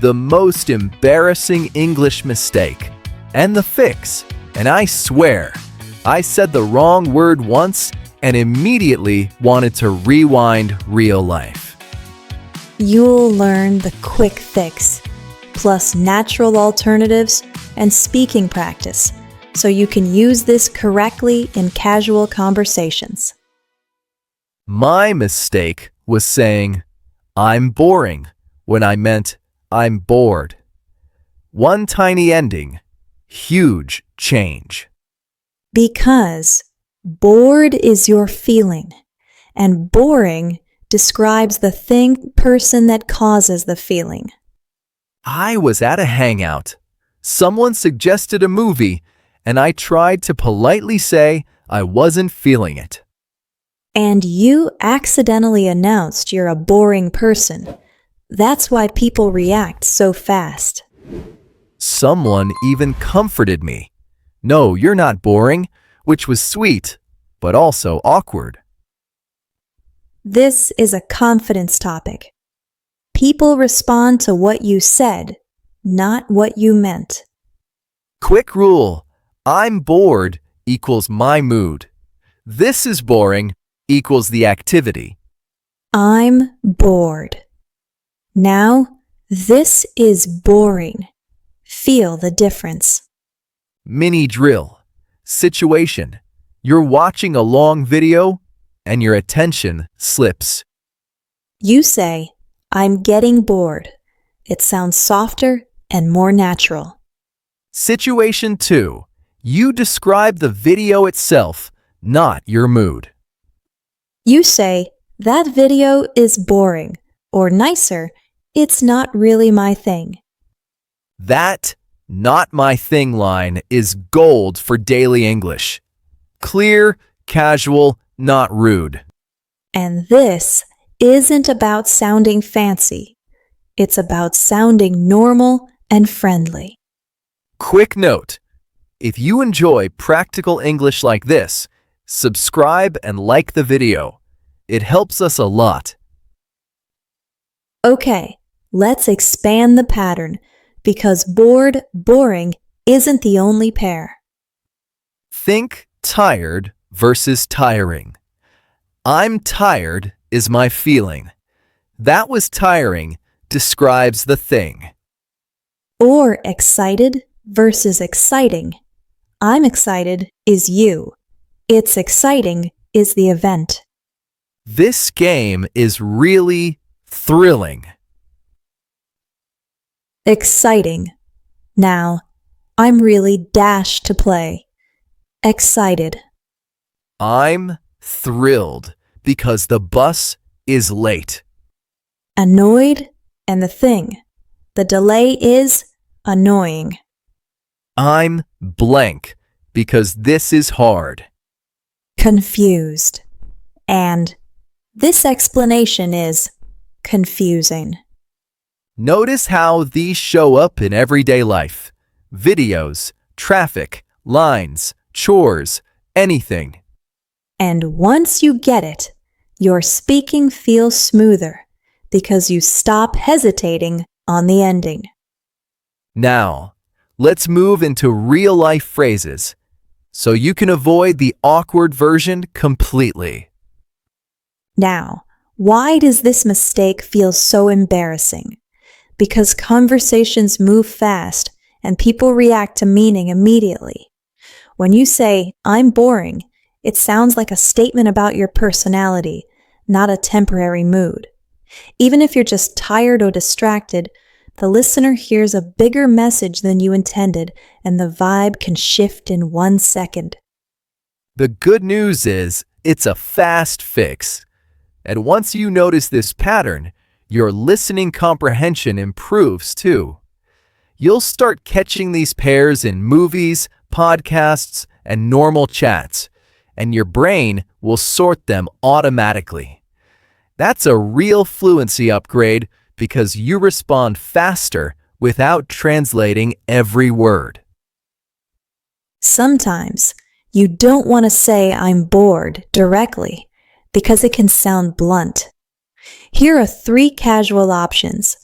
the most embarrassing English mistake, and the fix. And I swear, I said the wrong word once and immediately wanted to rewind real life. You'll learn the quick fix, plus natural alternatives and speaking practice, so you can use this correctly in casual conversations. My mistake was saying, "I'm boring," when I meant, "I'm bored." One tiny ending, huge change. Because bored is your feeling, and boring describes the person that causes the feeling. I was at a hangout. Someone suggested a movie, and I tried to politely say I wasn't feeling it. And you accidentally announced you're a boring person. That's why people react so fast. Someone even comforted me. "No, you're not boring," which was sweet, but also awkward. This is a confidence topic. People respond to what you said, not what you meant. Quick rule: I'm bored equals my mood. This is boring equals the activity. I'm bored. Now, this is boring. Feel the difference. Mini drill. Situation: you're watching a long video and your attention slips. You say, "I'm getting bored." It sounds softer and more natural. Situation 2. You describe the video itself, not your mood. You say, "That video is boring," or nicer, "It's not really my thing." That "not my thing" line is gold for daily English. Clear, casual, not rude. And this isn't about sounding fancy. It's about sounding normal and friendly. Quick note: if you enjoy practical English like this, subscribe and like the video. It helps us a lot. Okay, let's expand the pattern, because bored, boring isn't the only pair. Think tired versus tiring. I'm tired is my feeling. That was tiring describes the thing. Or excited versus exciting. I'm excited is you. It's exciting is the event. This game is really thrilling. Exciting. Now, I'm really dashed to play. Excited. I'm thrilled because the bus is late. Annoyed and the thing. The delay is annoying. I'm blank because this is hard. Confused. And this explanation is confusing. Notice how these show up in everyday life. Videos, traffic, lines, chores, anything. And once you get it, your speaking feels smoother because you stop hesitating on the ending. Now, let's move into real-life phrases so you can avoid the awkward version completely. Now, why does this mistake feel so embarrassing? Because conversations move fast and people react to meaning immediately. When you say, "I'm boring," it sounds like a statement about your personality, not a temporary mood. Even if you're just tired or distracted, the listener hears a bigger message than you intended, and the vibe can shift in 1 second. The good news is it's a fast fix. And once you notice this pattern, your listening comprehension improves too. You'll start catching these pairs in movies, podcasts, and normal chats, and your brain will sort them automatically. That's a real fluency upgrade because you respond faster without translating every word. Sometimes you don't want to say "I'm bored" directly because it can sound blunt. Here are 3 casual options.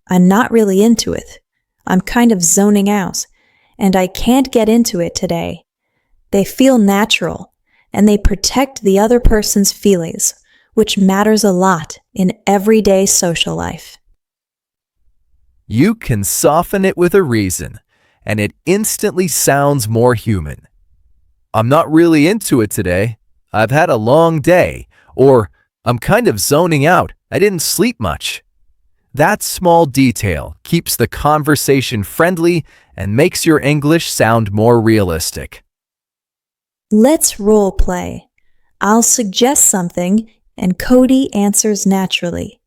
I'm not really into it. I'm kind of zoning out, and I can't get into it today. They feel natural, and they protect the other person's feelings, which matters a lot in everyday social life. You can soften it with a reason, and it instantly sounds more human. I'm not really into it today. I've had a long day. Or, I'm kind of zoning out. I didn't sleep much. That small detail keeps the conversation friendly and makes your English sound more realistic. Let's role play. I'll suggest something, and Cody answers naturally.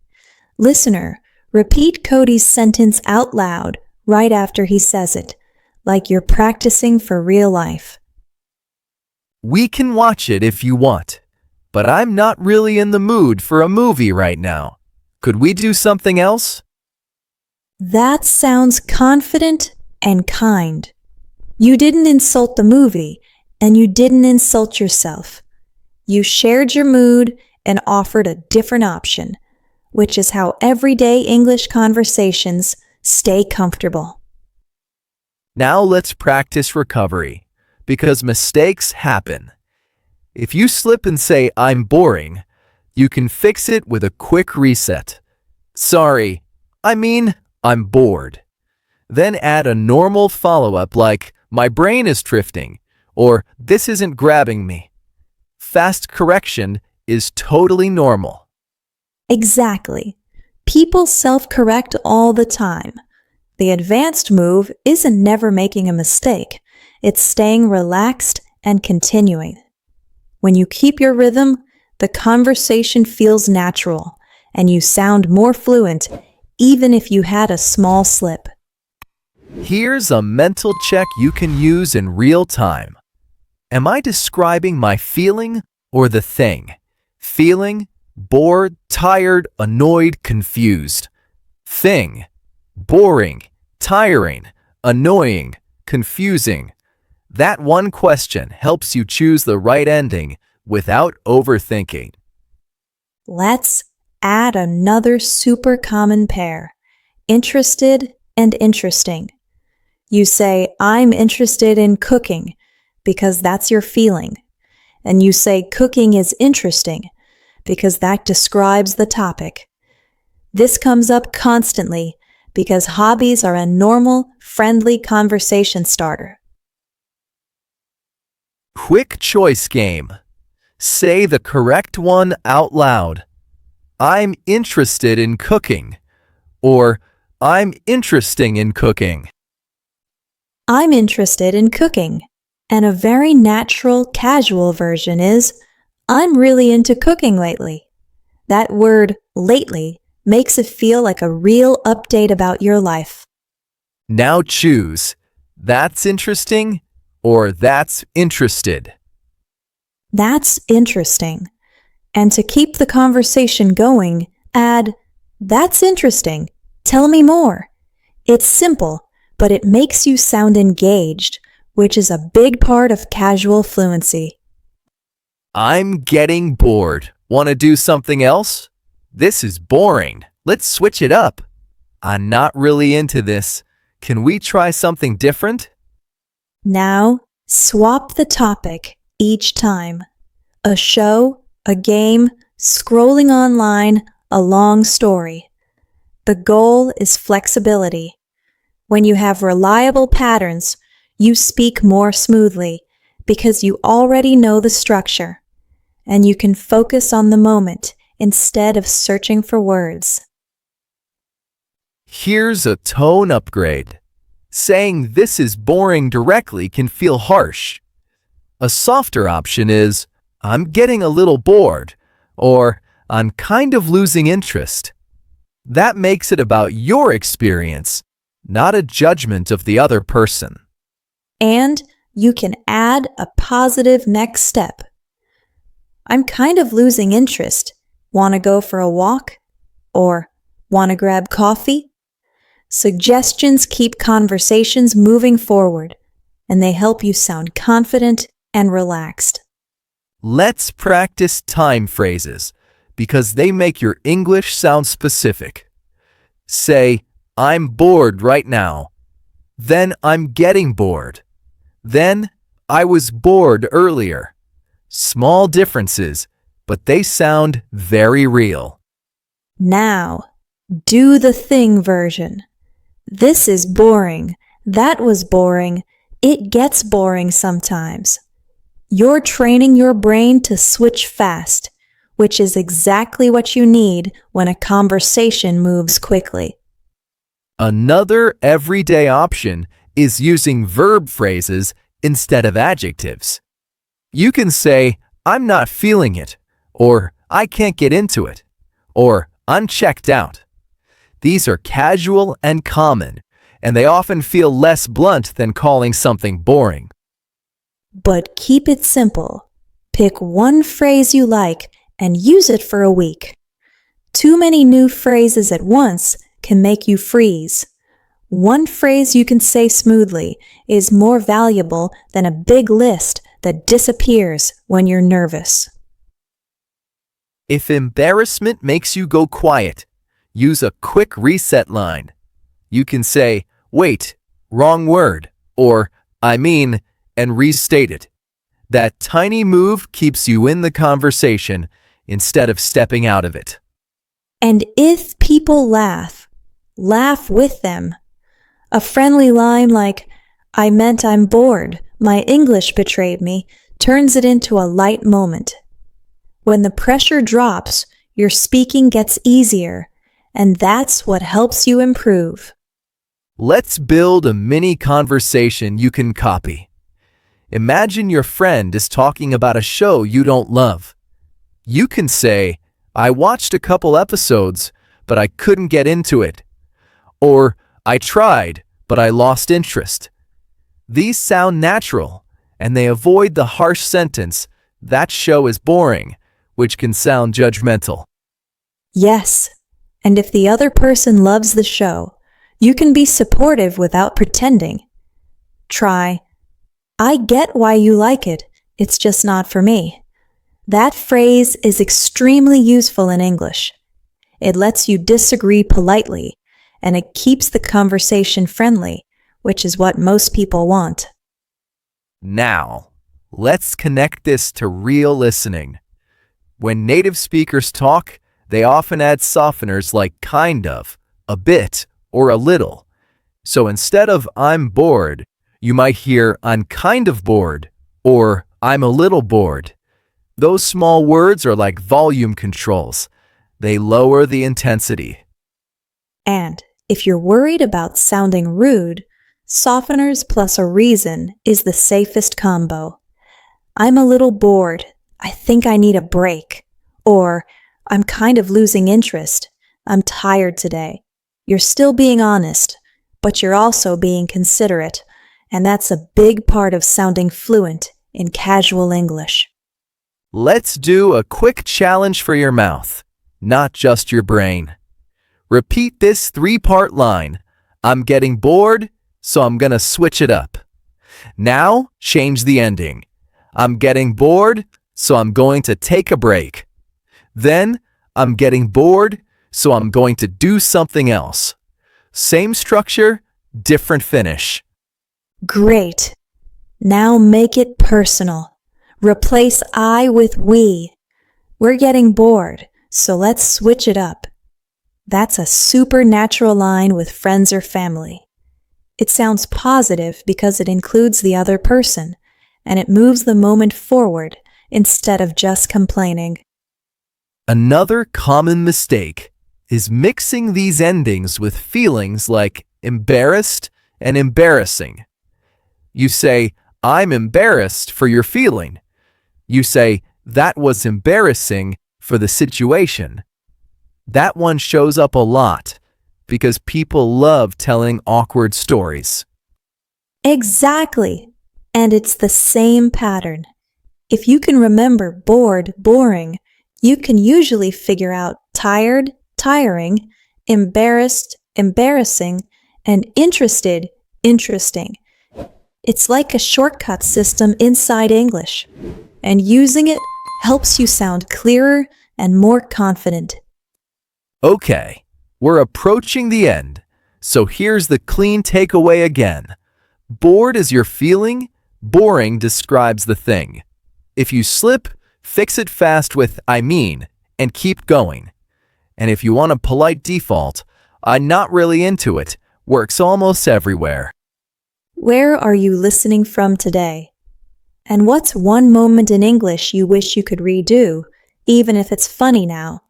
Listener, repeat Cody's sentence out loud right after he says it, like you're practicing for real life. We can watch it if you want, but I'm not really in the mood for a movie right now. Could we do something else? That sounds confident and kind. You didn't insult the movie, and you didn't insult yourself. You shared your mood and offered a different option, which is how everyday English conversations stay comfortable. Now let's practice recovery, because mistakes happen. If you slip and say, "I'm boring," you can fix it with a quick reset. "Sorry, I'm bored." Then add a normal follow-up like, "My brain is drifting," or "This isn't grabbing me." Fast correction is totally normal. Exactly. People self-correct all the time. The advanced move isn't never making a mistake. It's staying relaxed and continuing. When you keep your rhythm, the conversation feels natural, and you sound more fluent even if you had a small slip. Here's a mental check you can use in real time. Am I describing my feeling or the thing? Feeling, bored, tired, annoyed, confused. Thing, boring, tiring, annoying, confusing. That one question helps you choose the right ending without overthinking. Let's add another super common pair, interested and interesting. You say, "I'm interested in cooking," because that's your feeling. And you say, "Cooking is interesting," because that describes the topic. This comes up constantly because hobbies are a normal, friendly conversation starter. Quick choice game. Say the correct one out loud. "I'm interested in cooking," or "I'm interesting in cooking." I'm interested in cooking. And a very natural, casual version is, "I'm really into cooking lately." That word, lately, makes it feel like a real update about your life. Now choose, "That's interesting," or "That's interested." That's interesting. And to keep the conversation going, add, "That's interesting. Tell me more." It's simple, but it makes you sound engaged, which is a big part of casual fluency. "I'm getting bored. Want to do something else?" "This is boring. Let's switch it up." "I'm not really into this. Can we try something different?" Now, swap the topic each time. A show, a game, scrolling online, a long story. The goal is flexibility. When you have reliable patterns, you speak more smoothly because you already know the structure, and you can focus on the moment instead of searching for words. Here's a tone upgrade. Saying "this is boring" directly can feel harsh. A softer option is, "I'm getting a little bored," or "I'm kind of losing interest." That makes it about your experience, not a judgment of the other person. And you can add a positive next step. "I'm kind of losing interest. Want to go for a walk?" Or "Want to grab coffee?" Suggestions keep conversations moving forward, and they help you sound confident and relaxed. Let's practice time phrases because they make your English sound specific. Say, I'm bored right now. Then I'm getting bored. Then I was bored earlier. Small differences, but they sound very real. Now, do the thing version. This is boring. That was boring. It gets boring sometimes. You're training your brain to switch fast, which is exactly what you need when a conversation moves quickly. Another everyday option is using verb phrases instead of adjectives. You can say, I'm not feeling it, or I can't get into it, or I'm checked out. These are casual and common, and they often feel less blunt than calling something boring. But keep it simple. Pick one phrase you like and use it for a week. Too many new phrases at once can make you freeze. One phrase you can say smoothly is more valuable than a big list that disappears when you're nervous. If embarrassment makes you go quiet, use a quick reset line. You can say, wait, wrong word, or I mean, and restate it. That tiny move keeps you in the conversation instead of stepping out of it. And if people laugh, laugh with them. A friendly line like, I meant I'm bored, my English betrayed me, turns it into a light moment. When the pressure drops, your speaking gets easier, and that's what helps you improve. Let's build a mini conversation you can copy. Imagine your friend is talking about a show you don't love. You can say, I watched a couple episodes, but I couldn't get into it. Or, I tried, but I lost interest. These sound natural, and they avoid the harsh sentence, that show is boring, which can sound judgmental. Yes, and if the other person loves the show, you can be supportive without pretending. Try, I get why you like it, it's just not for me. That phrase is extremely useful in English. It lets you disagree politely, and it keeps the conversation friendly, which is what most people want. Now, let's connect this to real listening. When native speakers talk, they often add softeners like kind of, a bit, or a little. So instead of I'm bored, you might hear I'm kind of bored or I'm a little bored. Those small words are like volume controls. They lower the intensity. And if you're worried about sounding rude, softeners plus a reason is the safest combo. I'm a little bored. I think I need a break. Or, I'm kind of losing interest. I'm tired today. You're still being honest, but you're also being considerate. And that's a big part of sounding fluent in casual English. Let's do a quick challenge for your mouth, not just your brain. Repeat this 3-part line. I'm getting bored, so I'm gonna switch it up. Now, change the ending. I'm getting bored, so I'm going to take a break. Then, I'm getting bored, so I'm going to do something else. Same structure, different finish. Great. Now make it personal. Replace I with we. We're getting bored, so let's switch it up. That's a supernatural line with friends or family. It sounds positive because it includes the other person, and it moves the moment forward instead of just complaining. Another common mistake is mixing these endings with feelings like embarrassed and embarrassing. You say, I'm embarrassed for your feeling. You say, that was embarrassing for the situation. That one shows up a lot because people love telling awkward stories. Exactly. And it's the same pattern. If you can remember bored, boring, you can usually figure out tired, tiring, embarrassed, embarrassing, and interested, interesting. It's like a shortcut system inside English, and using it helps you sound clearer and more confident. Okay, we're approaching the end, So here's the clean takeaway again. Bored is your feeling, boring describes the thing. If you slip, fix it fast with I mean, and keep going. And if you want a polite default, I'm not really into it works almost everywhere. Where are you listening from today? And what's one moment in English you wish you could redo, even if it's funny now?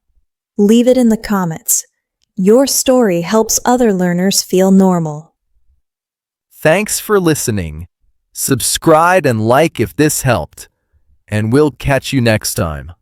Leave it in the comments. Your story helps other learners feel normal. Thanks for listening. Subscribe and like if this helped. And we'll catch you next time.